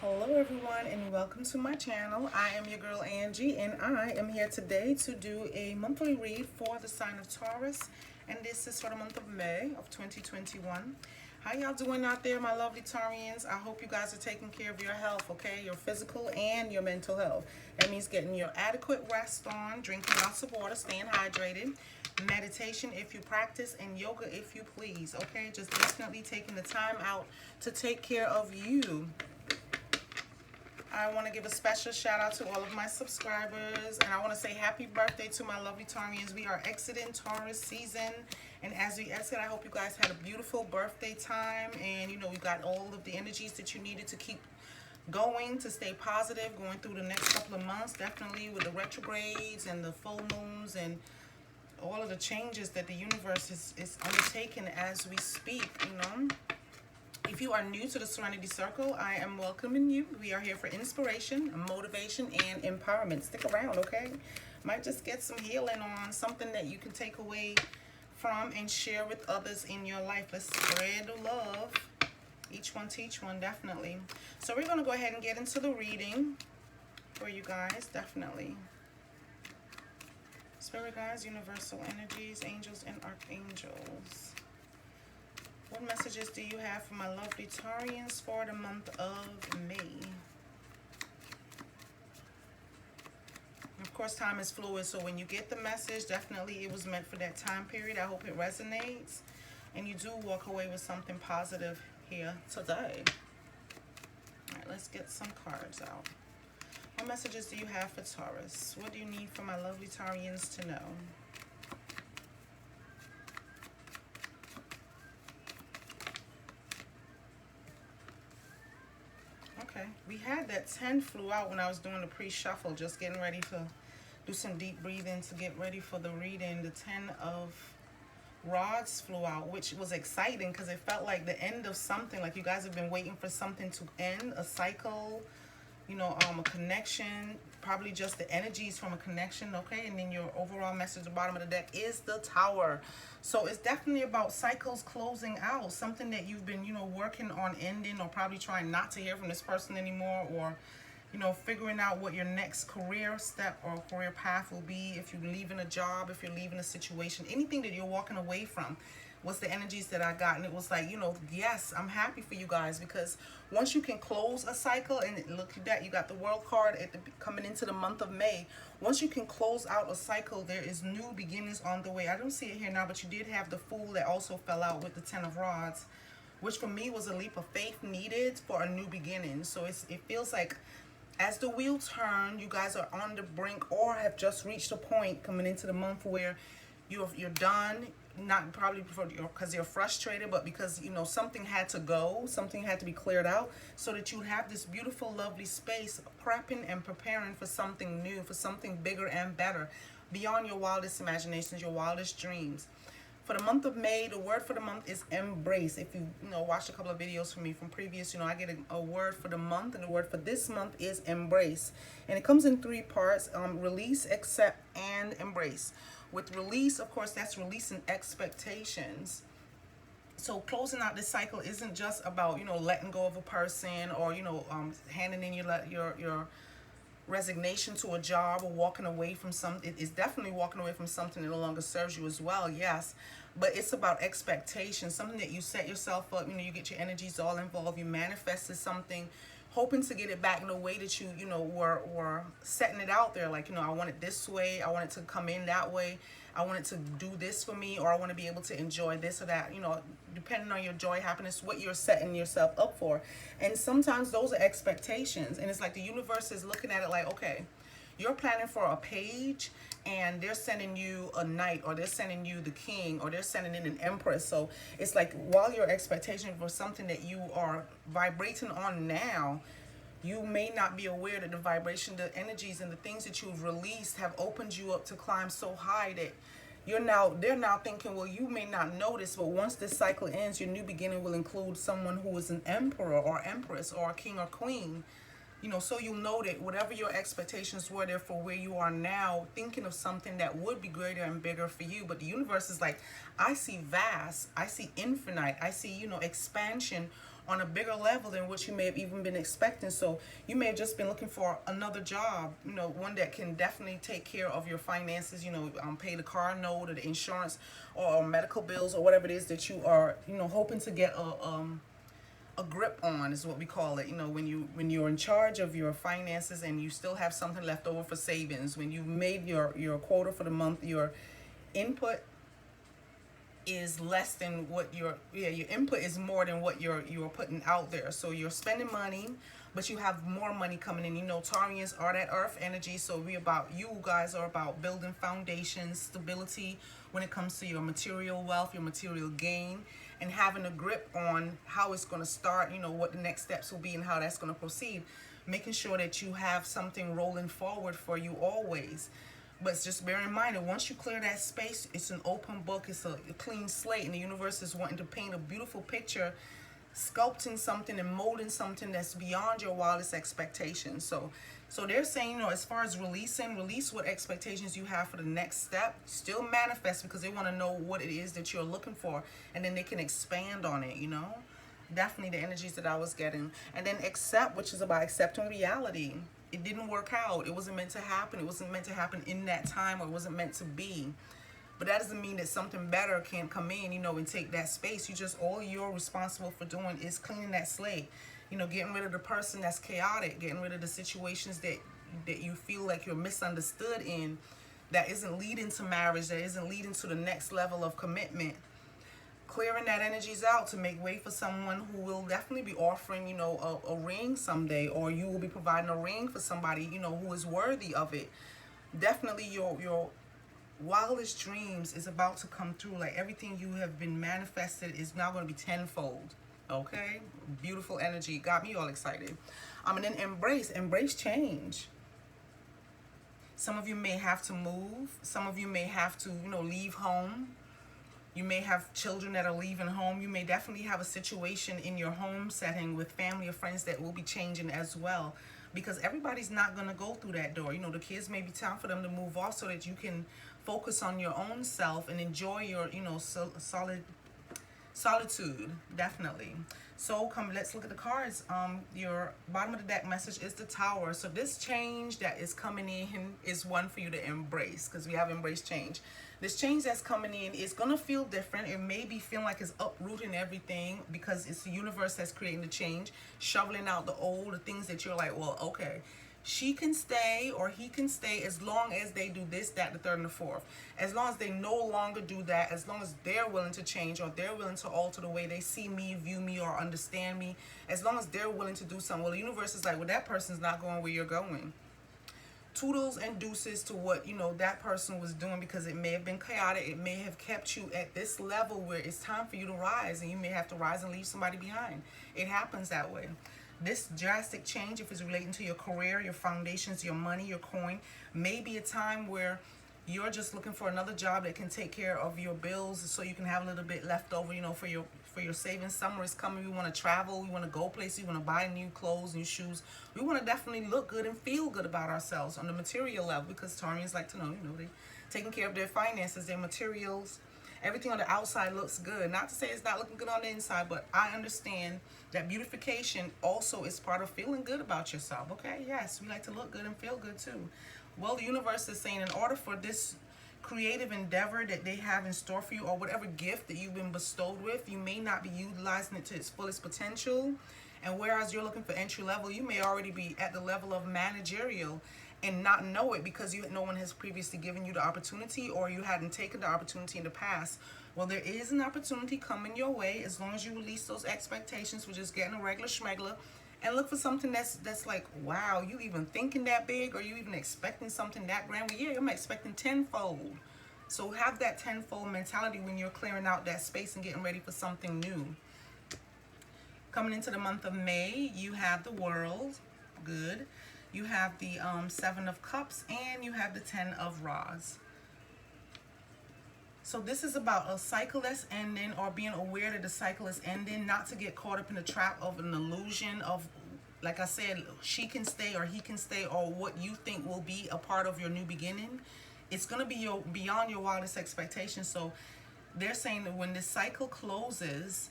Hello everyone and welcome to my channel. I am your girl Angie and I am here today to do a monthly read for the sign of Taurus, and this is for the month of May of 2021. How y'all doing out there, my lovely Taurians? I hope you guys are taking care of your health, okay? Your physical and your mental health. That means getting your adequate rest on, drinking lots of water, staying hydrated, meditation if you practice, and yoga if you please, okay? Just definitely taking the time out to take care of you. I want to give a special shout out to all of my subscribers, and I want to say happy birthday to my lovely Taurians. We are exiting Taurus season, and as we exit, I hope you guys had a beautiful birthday time, and you know, you got all of the energies that you needed to keep going, to stay positive, going through the next couple of months, definitely with the retrogrades and the full moons and all of the changes that the universe is undertaking as we speak, you know. If you are new to the Serenity Circle, I am welcoming you. We are here for inspiration, motivation, and empowerment. Stick around, okay? Might just get some healing on something that you can take away from and share with others in your life. Let's spread the love. Each one teach one, definitely. So we're going to go ahead and get into the reading for you guys, definitely. Spirit guides, universal energies, angels, and archangels. What messages do you have for my lovely Taurians for the month of May? Of course, time is fluid, so when you get the message, definitely it was meant for that time period. I hope it resonates and you do walk away with something positive here today. All right, let's get some cards out. What messages do you have for Taurus? What do you need for my lovely Taurians to know? Okay, we had that 10 flew out when I was doing the pre-shuffle, just getting ready to do some deep breathing to get ready for the reading. The 10 of rods flew out, which was exciting because it felt like the end of something, like you guys have been waiting for something to end, a cycle, you know, a connection, probably just the energies from a connection, okay? And then your overall message at the bottom of the deck is the Tower. So it's definitely about cycles closing out, something that you've been, you know, working on ending, or probably trying not to hear from this person anymore, or, you know, figuring out what your next career step or career path will be. If you're leaving a job, if you're leaving a situation, anything that you're walking away from, was the energies that I got. And it was like, you know, yes, I'm happy for you guys, because once you can close a cycle, and look at that, you got the World card at the, coming into the month of May. Once you can close out a cycle, there is new beginnings on the way. I don't see it here now, but you did have the Fool that also fell out with the 10 of rods, which for me was a leap of faith needed for a new beginning. So it feels like as the wheel turn, you guys are on the brink or have just reached a point coming into the month where you're done. Not probably because you're frustrated, but because, you know, something had to go, something had to be cleared out, so that you have this beautiful, lovely space prepping and preparing for something new, for something bigger and better, beyond your wildest imaginations, your wildest dreams. For the month of May, the word for the month is embrace. If you know, watched a couple of videos from me from previous, you know, I get a word for the month, and the word for this month is embrace. And it comes in 3 parts: release, accept, and embrace. With release, of course, that's releasing expectations. So closing out this cycle isn't just about, you know, letting go of a person, or, you know, handing in your resignation to a job, or walking away from something. It's definitely walking away from something that no longer serves you as well, yes. But it's about expectations, something that you set yourself up, you know, you get your energies all involved, you manifested something, hoping to get it back in the way that you know, were setting it out there. Like, you know, I want it this way, I want it to come in that way, I want it to do this for me, or I want to be able to enjoy this or that, you know, depending on your joy, happiness, what you're setting yourself up for. And sometimes those are expectations, and it's like the universe is looking at it like, okay, you're planning for a page, and they're sending you a knight, or they're sending you the king, or they're sending in an empress. So it's like, while your expectation for something that you are vibrating on now, you may not be aware that the vibration, the energies, and the things that you've released have opened you up to climb so high that they're now thinking, well, you may not notice, but once this cycle ends, your new beginning will include someone who is an emperor or empress or a king or queen. You know, so you'll know that whatever your expectations were there for where you are now, thinking of something that would be greater and bigger for you. But the universe is like, I see vast, I see infinite, I see, you know, expansion on a bigger level than what you may have even been expecting. So you may have just been looking for another job, you know, one that can definitely take care of your finances, you know, pay the car note or the insurance or medical bills or whatever it is that you are, you know, hoping to get a grip on, is what we call it. You know, when you're in charge of your finances and you still have something left over for savings, when you've made your quota for the month, your input is less than what your input is more than what you're putting out there. So you're spending money, but you have more money coming in. You know, Taurians are that earth energy, so you guys are about building foundations, stability when it comes to your material wealth, your material gain, and having a grip on how it's going to start, you know, what the next steps will be and how that's going to proceed, making sure that you have something rolling forward for you always. But just bear in mind that once you clear that space, it's an open book, it's a clean slate, and the universe is wanting to paint a beautiful picture, sculpting something and molding something that's beyond your wildest expectations. So they're saying, you know, as far as release what expectations you have for the next step. Still manifest, because they want to know what it is that you're looking for, and then they can expand on it, you know. Definitely the energies that I was getting. And then accept, which is about accepting reality. It didn't work out. It wasn't meant to happen. It wasn't meant to happen in that time, or it wasn't meant to be. But that doesn't mean that something better can't come in, you know, and take that space. All you're responsible for doing is cleaning that slate. You know, getting rid of the person that's chaotic, getting rid of the situations that you feel like you're misunderstood in, that isn't leading to marriage, that isn't leading to the next level of commitment. Clearing that energies out to make way for someone who will definitely be offering, you know, a ring someday, or you will be providing a ring for somebody, you know, who is worthy of it. Definitely your wildest dreams is about to come through. Like, everything you have been manifested is now going to be tenfold. Okay, beautiful energy, got me all excited. And then embrace change. Some of you may have to move. Some of you may have to, you know, leave home. You may have children that are leaving home. You may definitely have a situation in your home setting with family or friends that will be changing as well, because everybody's not going to go through that door. You know, the kids may be time for them to move off so that you can focus on your own self and enjoy your, you know, solitude. Definitely. So let's look at the cards. Your bottom of the deck message is the Tower. So this change that is coming in is one for you to embrace, because we have embraced change. This change that's coming in is going to feel different. It may be feeling like it's uprooting everything, because it's the universe that's creating the change, shoveling out the old, the things that you're like, well, okay, she can stay or he can stay as long as they do this, that, the third, and the fourth. As long as they no longer do that, as long as they're willing to change, or they're willing to alter the way they see me, view me, or understand me, as long as they're willing to do something. Well, the universe is like, well, that person's not going where you're going. Toodles and deuces to what, you know, that person was doing, because it may have been chaotic. It may have kept you at this level where it's time for you to rise, and you may have to rise and leave somebody behind. It happens that way. This drastic change, if it's relating to your career, your foundations, your money, your coin, may be a time where you're just looking for another job that can take care of your bills, so you can have a little bit left over, you know, for your savings. Summer is coming. We want to travel. We want to go places. We want to buy new clothes, new shoes. We want to definitely look good and feel good about ourselves on the material level, because Taurians like to know, you know, they taking care of their finances, their materials. Everything on the outside looks good. Not to say it's not looking good on the inside, but I understand that beautification also is part of feeling good about yourself. Okay, yes, we like to look good and feel good too. Well, the universe is saying, in order for this creative endeavor that they have in store for you, or whatever gift that you've been bestowed with, you may not be utilizing it to its fullest potential. And whereas you're looking for entry level, you may already be at the level of managerial and not know it, because no one has previously given you the opportunity, or you hadn't taken the opportunity in the past. Well, there is an opportunity coming your way, as long as you release those expectations for just getting a regular schmegler, and look for something that's like, wow, you even thinking that big, or you even expecting something that grand? Well, yeah, I'm expecting tenfold. So have that tenfold mentality when you're clearing out that space and getting ready for something new. Coming into the month of May, you have the World. Good. You have the Seven of Cups, and you have the 10 of Rods. So this is about a cycle that's ending, or being aware that the cycle is ending, not to get caught up in the trap of an illusion of, like I said, she can stay or he can stay, or what you think will be a part of your new beginning. It's going to be beyond your wildest expectations. So they're saying that when this cycle closes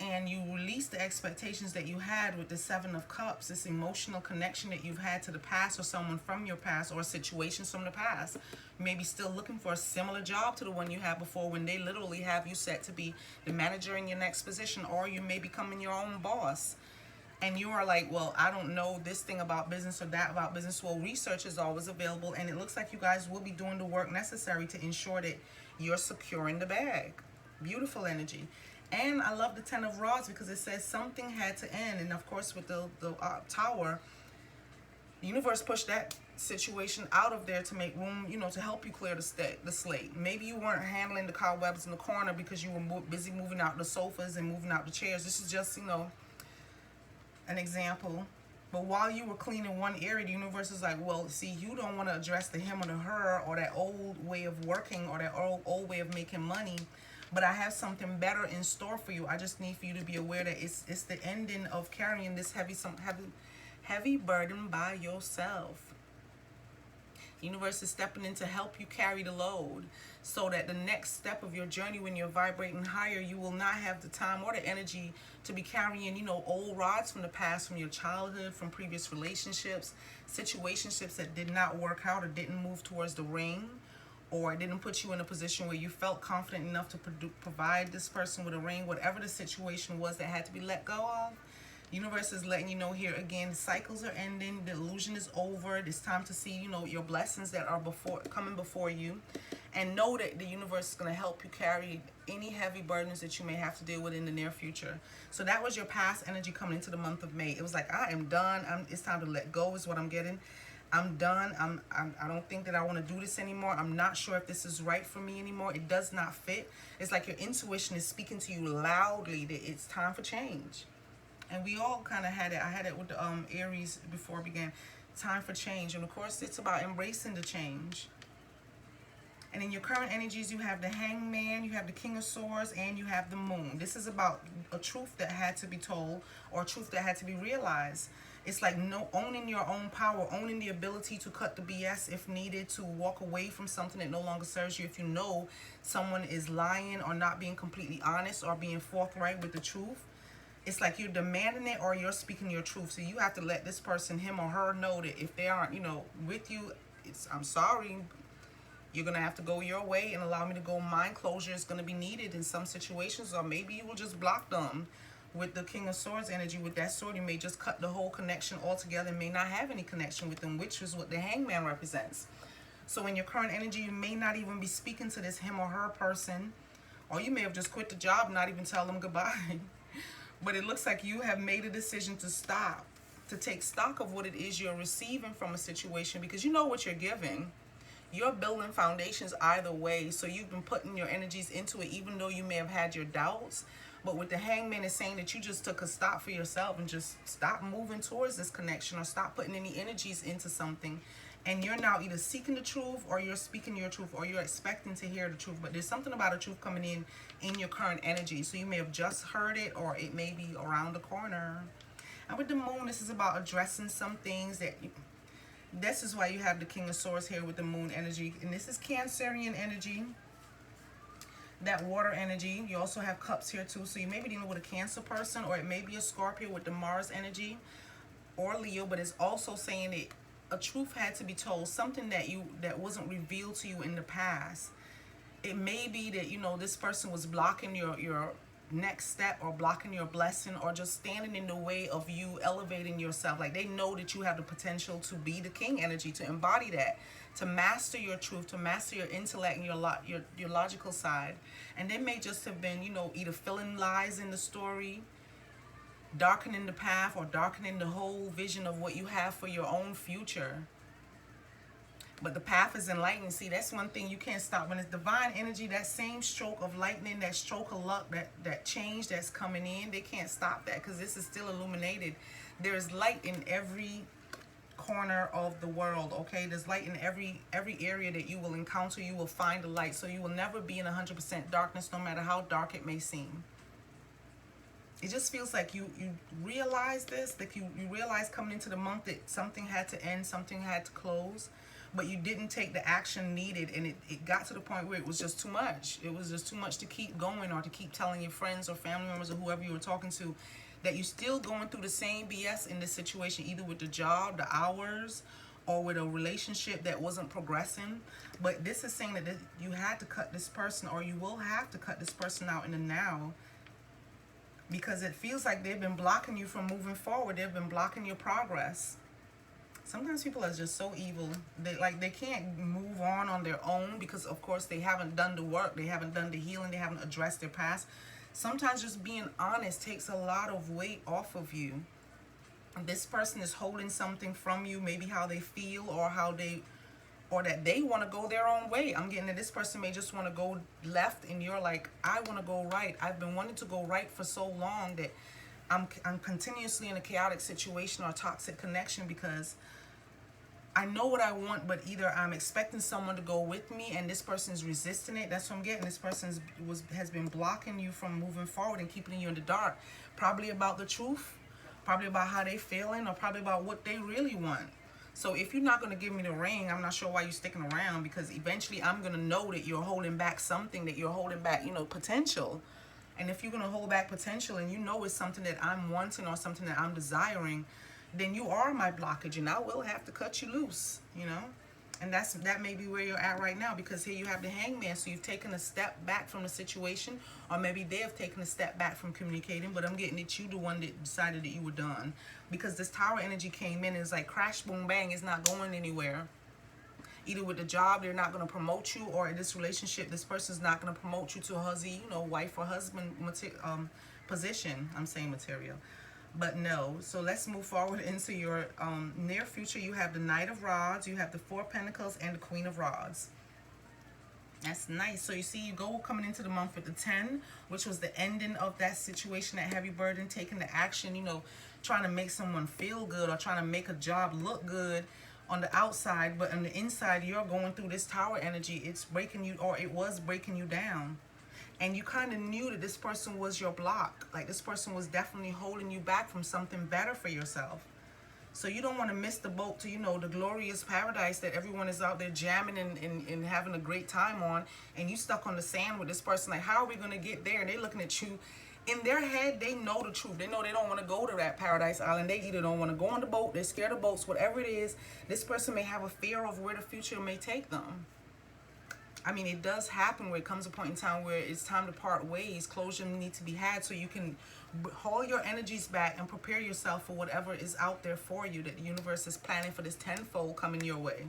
and you release the expectations that you had with the Seven of Cups, this emotional connection that you've had to the past or someone from your past or situations from the past. You may be still looking for a similar job to the one you had before when they literally have you set to be the manager in your next position, or you may be becoming your own boss. And you are like, well, I don't know this thing about business or that about business. Well, research is always available, and it looks like you guys will be doing the work necessary to ensure that you're securing the bag. Beautiful energy. And I love the Ten of Rods because it says something had to end. And of course, with the Tower, the universe pushed that situation out of there to make room, you know, to help you clear the slate. Maybe you weren't handling the cobwebs in the corner because you were busy moving out the sofas and moving out the chairs. This is just, you know, an example. But while you were cleaning one area, the universe is like, well, see, you don't want to address the him or the her or that old way of working or that old way of making money. But I have something better in store for you. I just need for you to be aware that it's the ending of carrying this heavy burden by yourself. The universe is stepping in to help you carry the load so that the next step of your journey, when you're vibrating higher, you will not have the time or the energy to be carrying, you know, old rods from the past, from your childhood, from previous relationships, situationships that did not work out or didn't move towards the ring, or it didn't put you in a position where you felt confident enough to provide this person with a ring. Whatever the situation was that had to be let go of, the universe is letting you know here again, cycles are ending, the illusion is over. It's time to see, you know, your blessings that are coming before you, and know that the universe is going to help you carry any heavy burdens that you may have to deal with in the near future. So that was your past energy coming into the month of May. It was like, I am done. It's time to let go is what I'm getting. I'm done. I don't think that I want to do this anymore. I'm not sure if this is right for me anymore. It does not fit. It's like your intuition is speaking to you loudly that it's time for change. And we all kind of had it. I had it with the Aries before it began. Time for change. And of course, it's about embracing the change. And in your current energies, you have the Hangman, you have the King of Swords, and you have the Moon. This is about a truth that had to be told, or a truth that had to be realized. It's like owning your own power, owning the ability to cut the BS if needed, to walk away from something that no longer serves you. If you know someone is lying or not being completely honest or being forthright with the truth, it's like you're demanding it or you're speaking your truth. So you have to let this person, him or her, know that if they aren't, you know, with you, I'm sorry, you're going to have to go your way and allow me to go. Mind closure is going to be needed in some situations, or maybe you will just block them. With the King of Swords energy, with that sword, you may just cut the whole connection altogether and may not have any connection with them, which is what the Hangman represents. So in your current energy, you may not even be speaking to this him or her person, or you may have just quit the job and not even tell them goodbye. But it looks like you have made a decision to stop, to take stock of what it is you're receiving from a situation, because you know what you're giving. You're building foundations either way, so you've been putting your energies into it, even though you may have had your doubts. But with the Hangman, is saying that you just took a stop for yourself and just stop moving towards this connection, or stop putting any energies into something. And you're now either seeking the truth, or you're speaking your truth, or you're expecting to hear the truth. But there's something about a truth coming in your current energy. So you may have just heard it, or it may be around the corner. And with the Moon, this is about addressing some things that this is why you have the King of Swords here with the Moon energy. And this is Cancerian energy, that water energy. You also have Cups here too. So you may be dealing with a Cancer person, or it may be a Scorpio with the Mars energy, or Leo. But it's also saying that a truth had to be told, something that wasn't revealed to you in the past. It may be that, you know, this person was blocking your next step, or blocking your blessing, or just standing in the way of you elevating yourself. Like, they know that you have the potential to be the King energy, to embody that, to master your truth, to master your intellect and your logical side. And they may just have been, you know, either filling lies in the story, darkening the path, or darkening the whole vision of what you have for your own future. But the path is enlightened. See, that's one thing you can't stop. When it's divine energy, that same stroke of lightning, that stroke of luck, that change that's coming in, they can't stop that, because this is still illuminated. There's light in every corner of the world, okay? There's light in every area that you will encounter. You will find the light. So you will never be in 100% darkness, no matter how dark it may seem. It just feels like you realize this, like you realize coming into the month that something had to end, something had to close. but you didn't take the action needed, and it got to the point where it was just too much. It was just too much to keep going, or to keep telling your friends or family members or whoever you were talking to that you're still going through the same BS in this situation, either with the job, the hours, or with a relationship that wasn't progressing. But this is saying that you had to cut this person, or you will have to cut this person out in the now, because it feels like they've been blocking you from moving forward. They've been blocking your progress. Sometimes people are just so evil. They can't move on their own because, of course, they haven't done the work. They haven't done the healing. They haven't addressed their past. Sometimes just being honest takes a lot of weight off of you. This person is holding something from you, maybe how they feel, or that they want to go their own way. I'm getting that this person may just want to go left, and you're like, I want to go right. I've been wanting to go right for so long that I'm continuously in a chaotic situation or a toxic connection, because I know what I want, but either I'm expecting someone to go with me and this person's resisting it. That's what I'm getting. This person has been blocking you from moving forward and keeping you in the dark. Probably about the truth, probably about how they feeling, or probably about what they really want. So if you're not going to give me the ring, I'm not sure why you're sticking around, because eventually I'm going to know that you're holding back something, that you're holding back, potential. And if you're going to hold back potential, and it's something that I'm wanting or something that I'm desiring, then you are my blockage, and I will have to cut you loose, And that may be where you're at right now, because here you have the Hangman. So you've taken a step back from the situation, or maybe they have taken a step back from communicating, but I'm getting that you the one that decided that you were done, because this Tower energy came in and it's like crash, boom, bang. It's not going anywhere. Either with the job, they're not going to promote you, or in this relationship, this person's not going to promote you to a husband, wife or husband position. I'm saying material. But no. So let's move forward into your near future. You have the Knight of Rods, you have the Four of Pentacles, and the Queen of Rods. That's nice. So you see, you go coming into the month with the 10, which was the ending of that situation, that heavy burden, taking the action, trying to make someone feel good, or trying to make a job look good on the outside, but on the inside, you're going through this Tower energy. It's breaking you, or it was breaking you down. And you kind of knew that this person was your block. Like, this person was definitely holding you back from something better for yourself. So you don't want to miss the boat to, the glorious paradise that everyone is out there jamming and having a great time on. And you stuck on the sand with this person. Like, how are we going to get there? And they're looking at you. In their head, they know the truth. They know they don't want to go to that paradise island. They either don't want to go on the boat. They're scared of boats. Whatever it is, this person may have a fear of where the future may take them. I mean, it does happen where it comes a point in time where it's time to part ways. Closure needs to be had, so you can hold your energies back and prepare yourself for whatever is out there for you, that the universe is planning for this tenfold coming your way.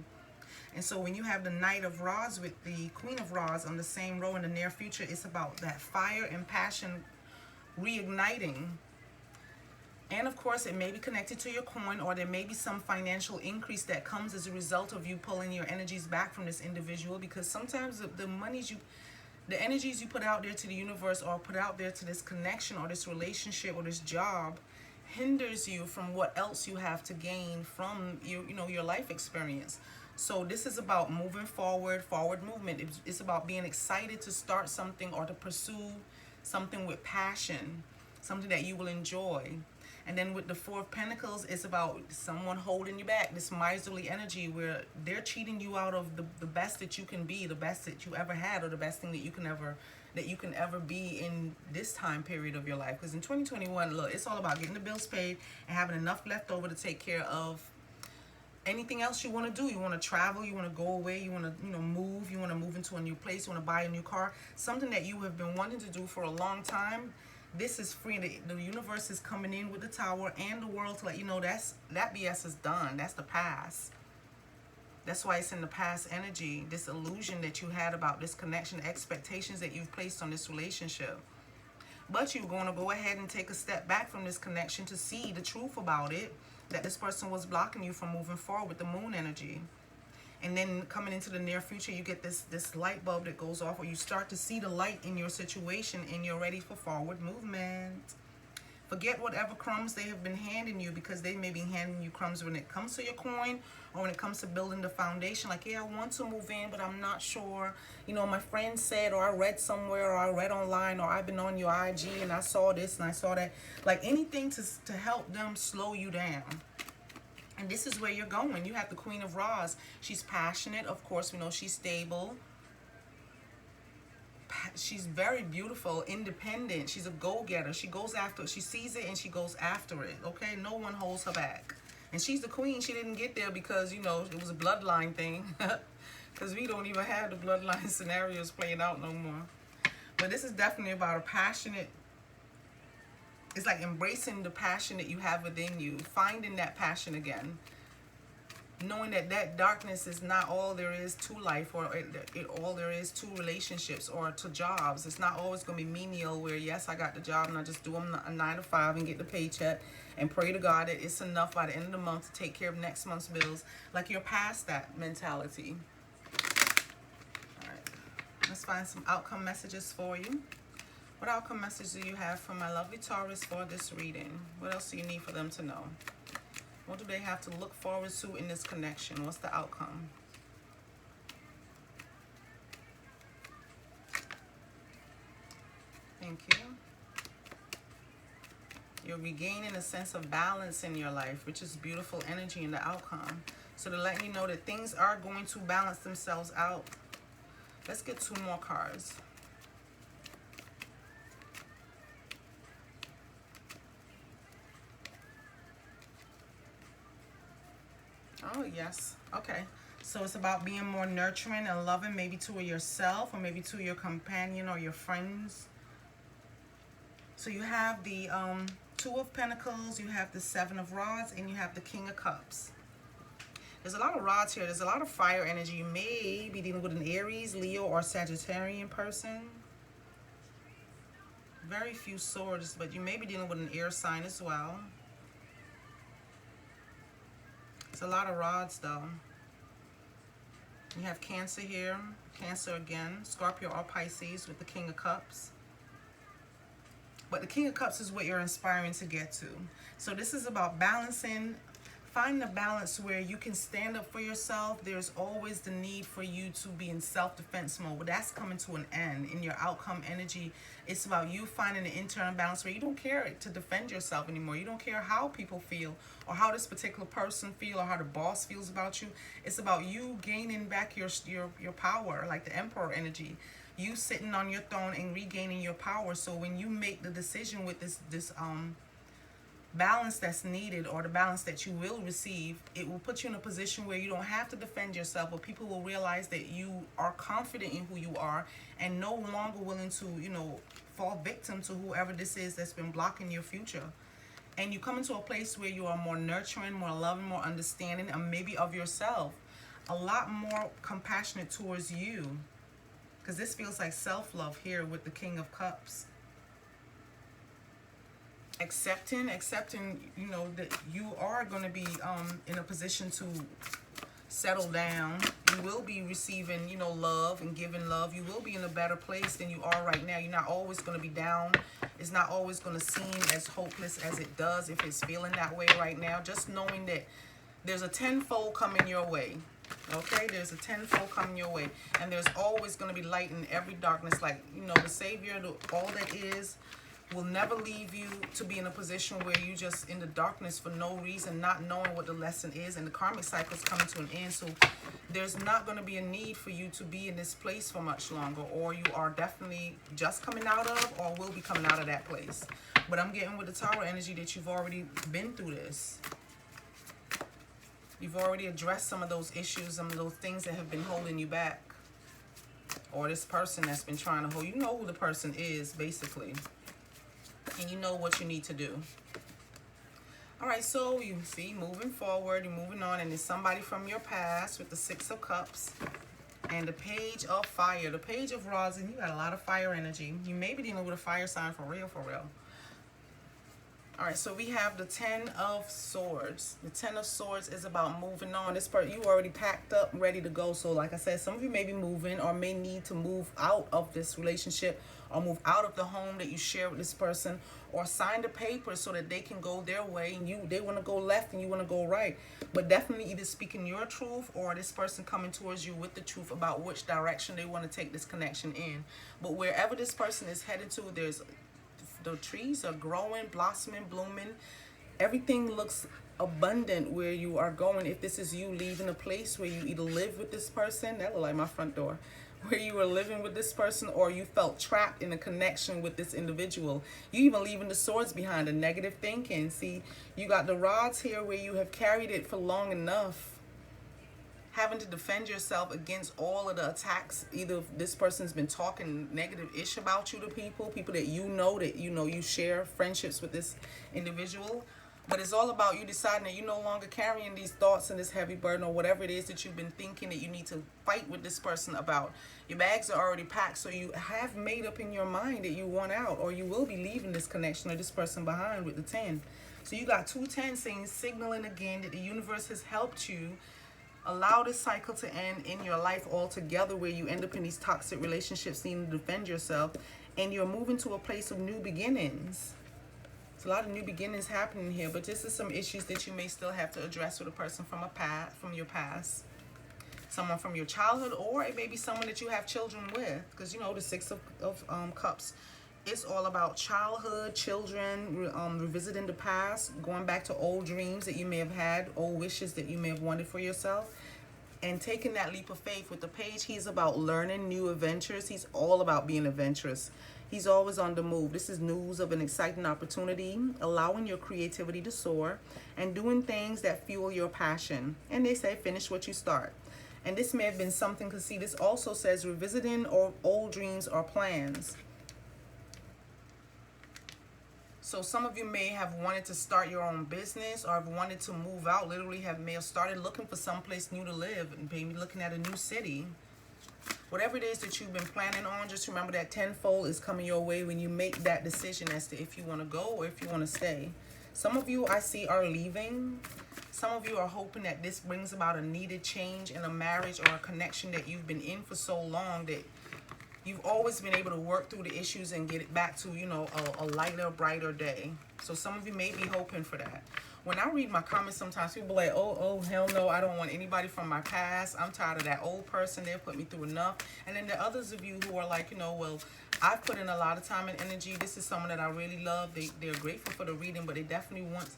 And so when you have the Knight of Rods with the Queen of Rods on the same row in the near future, it's about that fire and passion reigniting. And of course, it may be connected to your coin, or there may be some financial increase that comes as a result of you pulling your energies back from this individual, because sometimes the energies you put out there to the universe, or put out there to this connection or this relationship or this job, hinders you from what else you have to gain from your life experience. So this is about moving forward movement. It's about being excited to start something or to pursue something with passion, something that you will enjoy. And then with the Four of Pentacles, it's about someone holding you back, this miserly energy where they're cheating you out of the best that you can be, the best that you ever had, or the best thing that you can ever be in this time period of your life. Because in 2021, look, it's all about getting the bills paid and having enough left over to take care of anything else you want to do. You want to travel, you want to go away, you want to move, you want to move into a new place, you want to buy a new car, something that you have been wanting to do for a long time. This is free. The universe is coming in with the Tower and the World to let you know that BS is done. That's the past. That's why it's in the past energy. This illusion that you had about this connection, expectations that you've placed on this relationship. But you're going to go ahead and take a step back from this connection to see the truth about it, that this person was blocking you from moving forward with the Moon energy. And then coming into the near future, you get this light bulb that goes off, or you start to see the light in your situation, and you're ready for forward movement. Forget whatever crumbs they have been handing you, because they may be handing you crumbs when it comes to your coin, or when it comes to building the foundation. Like, yeah, I want to move in, but I'm not sure. My friend said, or I read somewhere, or I read online, or I've been on your IG and I saw this and I saw that. Like, anything to help them slow you down. And this is where you're going. You have the Queen of Rods. She's passionate. Of course, we know she's stable. She's very beautiful, independent. She's a go-getter. She goes after it. She sees it and she goes after it. Okay? No one holds her back. And she's the queen. She didn't get there because, you know, it was a bloodline thing. Because we don't even have the bloodline scenarios playing out no more. But this is definitely about a passionate, it's like embracing the passion that you have within you, finding that passion again, knowing that that darkness is not all there is to life, or all there is to relationships or to jobs. It's not always going to be menial where, yes, I got the job and I just do them a 9 to 5 and get the paycheck and pray to God that it's enough by the end of the month to take care of next month's bills. Like, you're past that mentality. All right, let's find some outcome messages for you. What outcome message do you have for my lovely Taurus for this reading? What else do you need for them to know? What do they have to look forward to in this connection? What's the outcome? Thank you. You're regaining a sense of balance in your life, which is beautiful energy in the outcome. So to let you know that things are going to balance themselves out. Let's get 2 more cards. Oh, yes. Okay. So it's about being more nurturing and loving, maybe to yourself or maybe to your companion or your friends. So you have the 2 of Pentacles, you have the 7 of Rods, and you have the King of Cups. There's a lot of rods here. There's a lot of fire energy. You may be dealing with an Aries, Leo, or Sagittarian person. Very few swords, but you may be dealing with an air sign as well. It's a lot of rods, though. You have Cancer here, Cancer again, Scorpio or Pisces with the King of Cups. But the King of Cups is what you're inspiring to get to. So this is about balancing, finding a balance where you can stand up for yourself. There's always the need for you to be in self-defense mode, but that's coming to an end in your outcome energy. It's about you finding an internal balance where you don't care to defend yourself anymore. You don't care how people feel or how this particular person feels or how the boss feels about you. It's about you gaining back your power, like the Emperor energy. You sitting on your throne and regaining your power. So when you make the decision with this balance that's needed, or the balance that you will receive, it will put you in a position where you don't have to defend yourself, but people will realize that you are confident in who you are and no longer willing to, you know, fall victim to whoever this is that's been blocking your future. And you come into a place where you are more nurturing, more loving, more understanding, and maybe of yourself, a lot more compassionate towards you, because this feels like self-love here with the King of Cups. Accepting, you know, that you are going to be in a position to settle down. You will be receiving, you know, love and giving love. You will be in a better place than you are right now. You're not always going to be down. It's not always going to seem as hopeless as it does if it's feeling that way right now. Just knowing that there's a tenfold coming your way. Okay, there's a tenfold coming your way, and there's always going to be light in every darkness. Like, you know, the Savior, all that is, will never leave you to be in a position where you just in the darkness for no reason, not knowing what the lesson is, and the karmic cycle is coming to an end. So there's not going to be a need for you to be in this place for much longer, or you are definitely just coming out of, or will be coming out of that place. But I'm getting with the Tower energy that you've already been through this. You've already addressed some of those issues, some of those things that have been holding you back, or this person that's been trying to hold you. Know who the person is, basically. And you know what you need to do. All right, so you see, moving forward, you're moving on, and there's somebody from your past with the 6 of Cups and the Page of Fire, the Page of Rods, and you got a lot of fire energy. You may be dealing with a fire sign for real, for real. All right, so we have the 10 of Swords. The 10 of Swords is about moving on. This part, you already packed up, ready to go. So like I said, some of you may be moving or may need to move out of this relationship, or move out of the home that you share with this person, or sign the papers so that they can go their way, and they want to go left and you want to go right. But definitely either speaking your truth, or this person coming towards you with the truth about which direction they want to take this connection in. But wherever this person is headed to, the trees are growing, blossoming, blooming. Everything looks abundant where you are going. If this is you leaving a place where you either live with this person, that look like my front door, where you were living with this person, or you felt trapped in a connection with this individual. You even leaving the swords behind, the negative thinking. See, you got the rods here where you have carried it for long enough, having to defend yourself against all of the attacks. Either this person's been talking negative-ish about you to people that you share friendships with this individual. But it's all about you deciding that you're no longer carrying these thoughts and this heavy burden, or whatever it is that you've been thinking that you need to fight with this person about. Your bags are already packed, so you have made up in your mind that you want out, or you will be leaving this connection or this person behind with the 10. So you got 2 10 saying, signaling again that the universe has helped you allow this cycle to end in your life altogether, where you end up in these toxic relationships needing to defend yourself, and you're moving to a place of new beginnings. There's a lot of new beginnings happening here, but this is some issues that you may still have to address with a person from your past, someone from your childhood, or it may be someone that you have children with, because the 6 of Cups, it's all about childhood, children, revisiting the past, going back to old dreams that you may have had, old wishes that you may have wanted for yourself, and taking that leap of faith. With the Page, he's about learning new adventures. He's all about being adventurous. He's always on the move. This is news of an exciting opportunity, allowing your creativity to soar, and doing things that fuel your passion. And they say, finish what you start. And this may have been something, because see, this also says revisiting old dreams or plans. So some of you may have wanted to start your own business, or have wanted to move out, literally may have started looking for someplace new to live, and maybe looking at a new city. Whatever it is that you've been planning on, just remember that tenfold is coming your way when you make that decision as to if you want to go or if you want to stay. Some of you I see are leaving. Some of you are hoping that this brings about a needed change in a marriage or a connection that you've been in for so long, that you've always been able to work through the issues and get it back to, a lighter, brighter day. So some of you may be hoping for that. When I read my comments, sometimes people are like, oh, hell no, I don't want anybody from my past. I'm tired of that old person. They've put me through enough. And then there are others of you who are like, well, I've put in a lot of time and energy. This is someone that I really love. They're grateful for the reading, but they definitely want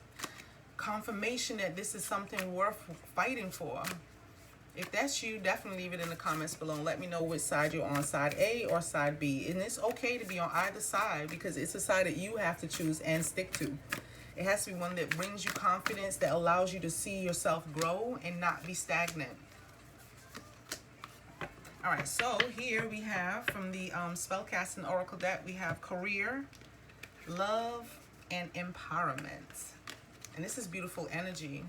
confirmation that this is something worth fighting for. If that's you, definitely leave it in the comments below. Let me know which side you're on, side A or side B. And it's okay to be on either side, because it's a side that you have to choose and stick to. It has to be one that brings you confidence, that allows you to see yourself grow and not be stagnant. All right, so here we have from the Spellcasting Oracle deck, we have career, love, and empowerment. And this is beautiful energy.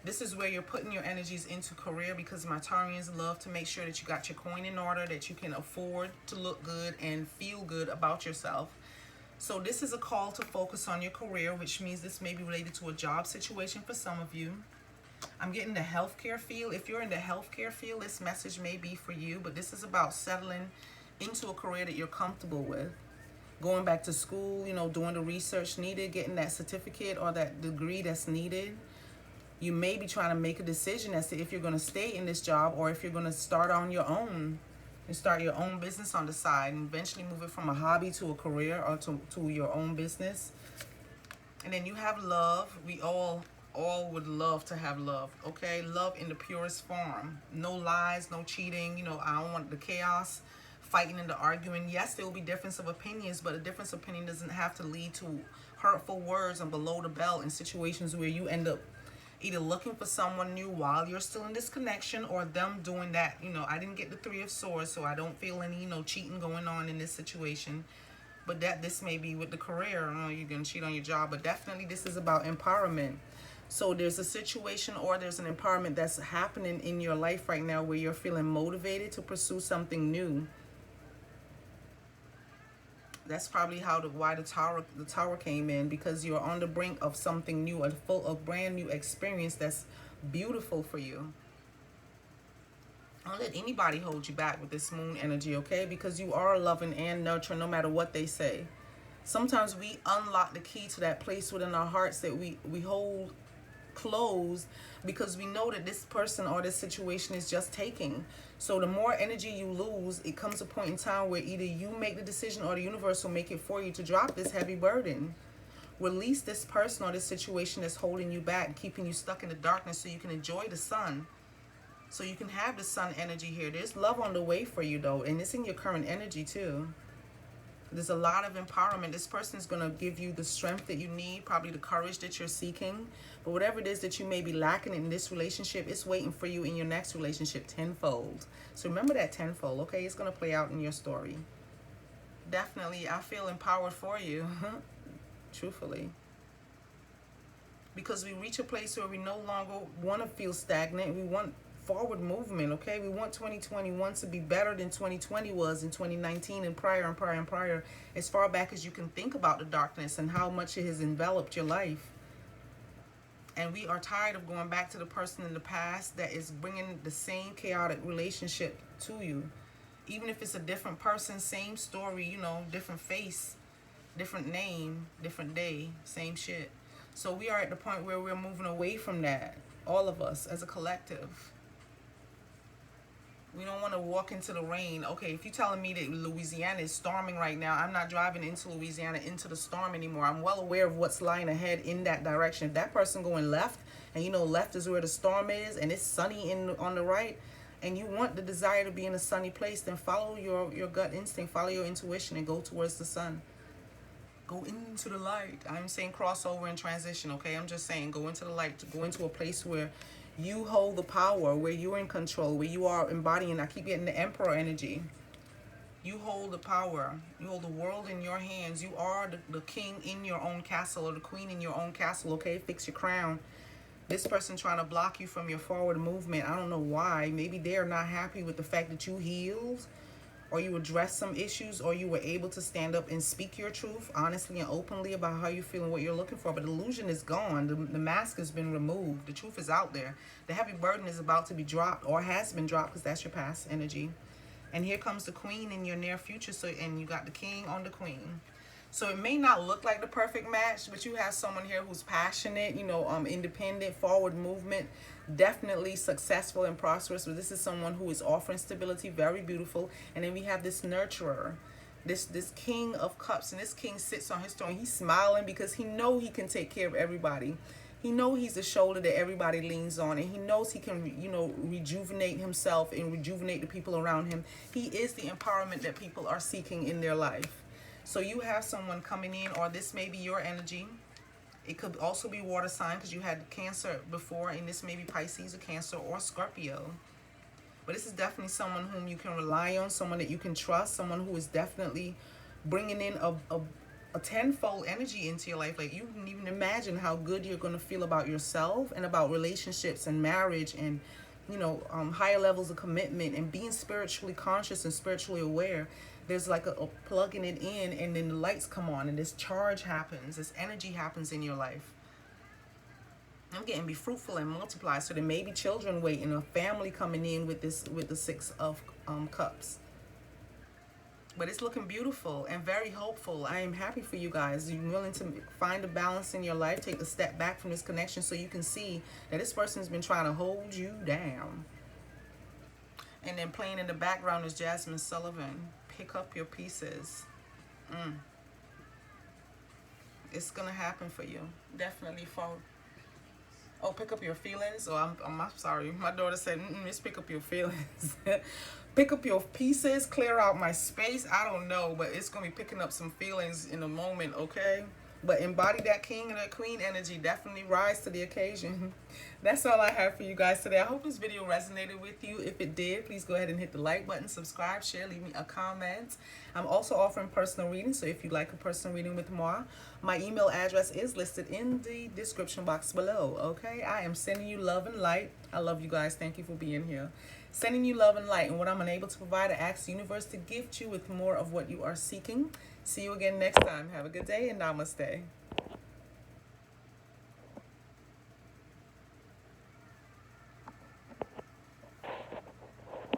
This is where you're putting your energies into career, because my Taurians love to make sure that you got your coin in order, that you can afford to look good and feel good about yourself. So this is a call to focus on your career, which means this may be related to a job situation for some of you. I'm getting the healthcare field. If you're in the healthcare field, this message may be for you, but this is about settling into a career that you're comfortable with. Going back to school, doing the research needed, getting that certificate or that degree that's needed. You may be trying to make a decision as to if you're going to stay in this job, or if you're going to start on your own and start your own business on the side, and eventually move it from a hobby to a career, or to your own business. And then you have love. We all would love to have love, okay? Love in the purest form. No lies, no cheating. I don't want the chaos, fighting and the arguing. Yes, there will be difference of opinions, but a difference of opinion doesn't have to lead to hurtful words and below the belt in situations where you end up either looking for someone new while you're still in this connection, or them doing that. I didn't get the 3 of Swords, so I don't feel any, cheating going on in this situation. But this may be with the career. I don't know, you're going to cheat on your job, but definitely this is about empowerment. So there's a situation, or there's an empowerment that's happening in your life right now where you're feeling motivated to pursue something new. That's probably why the tower came in, because you're on the brink of something new, a brand new experience that's beautiful for you. Don't let anybody hold you back with this moon energy, okay? Because you are loving and nurturing no matter what they say. Sometimes we unlock the key to that place within our hearts that we hold closed, because we know that this person or this situation is just taking. So the more energy you lose, it comes a point in time where either you make the decision or the universe will make it for you to drop this heavy burden. Release this person or this situation that's holding you back, keeping you stuck in the darkness, so you can enjoy the sun. So you can have the sun energy here. There's love on the way for you, though, and it's in your current energy too. There's a lot of empowerment. This person is going to give you the strength that you need, probably the courage that you're seeking. But whatever it is that you may be lacking in this relationship, it's waiting for you in your next relationship tenfold. So remember that tenfold, okay? It's going to play out in your story. Definitely, I feel empowered for you, truthfully. Because we reach a place where we no longer want to feel stagnant. We want forward movement, okay? We want 2021 to be better than 2020 was in 2019 and prior and prior and prior, as far back as you can think about the darkness and how much it has enveloped your life. And we are tired of going back to the person in the past that is bringing the same chaotic relationship to you. Even if it's a different person, same story, you know, different face, different name, different day, same shit. So we are at the point where we're moving away from that, all of us as a collective. We don't want to walk into the rain. Okay, if you're telling me that Louisiana is storming right now, I'm not driving into Louisiana into the storm anymore. I'm well aware of what's lying ahead in that direction. If that person going left, and you know left is where the storm is, and it's sunny on the right, and you want the desire to be in a sunny place, then follow your gut instinct, follow your intuition, and go towards the sun. Go into the light. I'm saying crossover and transition, okay? I'm just saying go into the light, to go into a place where you hold the power, where you're in control, where you are embodying. I keep getting the emperor energy. You hold the power. You hold the world in your hands. You are the king in your own castle, or the queen in your own castle, okay? Fix your crown. This person trying to block you from your forward movement. I don't know why. Maybe they're not happy with the fact that you healed, or you addressed some issues, or you were able to stand up and speak your truth honestly and openly about how you feel and what you're looking for. But the illusion is gone. The mask has been removed. The truth is out there. The heavy burden is about to be dropped, or has been dropped, because that's your past energy. And here comes the queen in your near future. So, and you got the king on the queen. So it may not look like the perfect match, but you have someone here who's passionate, you know, independent, forward movement, definitely successful and prosperous. But this is someone who is offering stability, very beautiful. And then we have this nurturer, this king of cups, and this king sits on his throne. He's smiling because he knows he can take care of everybody. He knows he's the shoulder that everybody leans on, and he knows he can, you know, rejuvenate himself and rejuvenate the people around him. He is the empowerment that people are seeking in their life. So you have someone coming in, or this may be your energy. It could also be water sign, because you had Cancer before, and this may be Pisces or Cancer or Scorpio. But this is definitely someone whom you can rely on, someone that you can trust, someone who is definitely bringing in a tenfold energy into your life. Like, you can even imagine how good you're going to feel about yourself and about relationships and marriage and, you know, higher levels of commitment and being spiritually conscious and spiritually aware. There's like a plugging it in, and then the lights come on, and this charge happens, this energy happens in your life. I'm getting be fruitful and multiply. So there may be children waiting, a family coming in with the Six of Cups. But it's looking beautiful and very hopeful. I am happy for you guys. You're willing to find a balance in your life, take a step back from this connection, so you can see that this person's been trying to hold you down. And then playing in the background is Jazmine Sullivan. Pick up your pieces. It's gonna happen for you. Definitely forward. Oh, pick up your feelings. Oh, I'm sorry. My daughter said, just pick up your feelings. Pick up your pieces, clear out my space. I don't know, but it's going to be picking up some feelings in a moment, okay? But embody that king and that queen energy. Definitely rise to the occasion. That's all I have for you guys today. I hope this video resonated with you. If it did, please go ahead and hit the like button, subscribe, share, leave me a comment. I'm also offering personal readings, so if you'd like a personal reading with moi, my email address is listed in the description box below, okay? I am sending you love and light. I love you guys. Thank you for being here. Sending you love and light, and what I'm unable to provide, I ask the universe to gift you with more of what you are seeking. See you again next time. Have a good day, and namaste.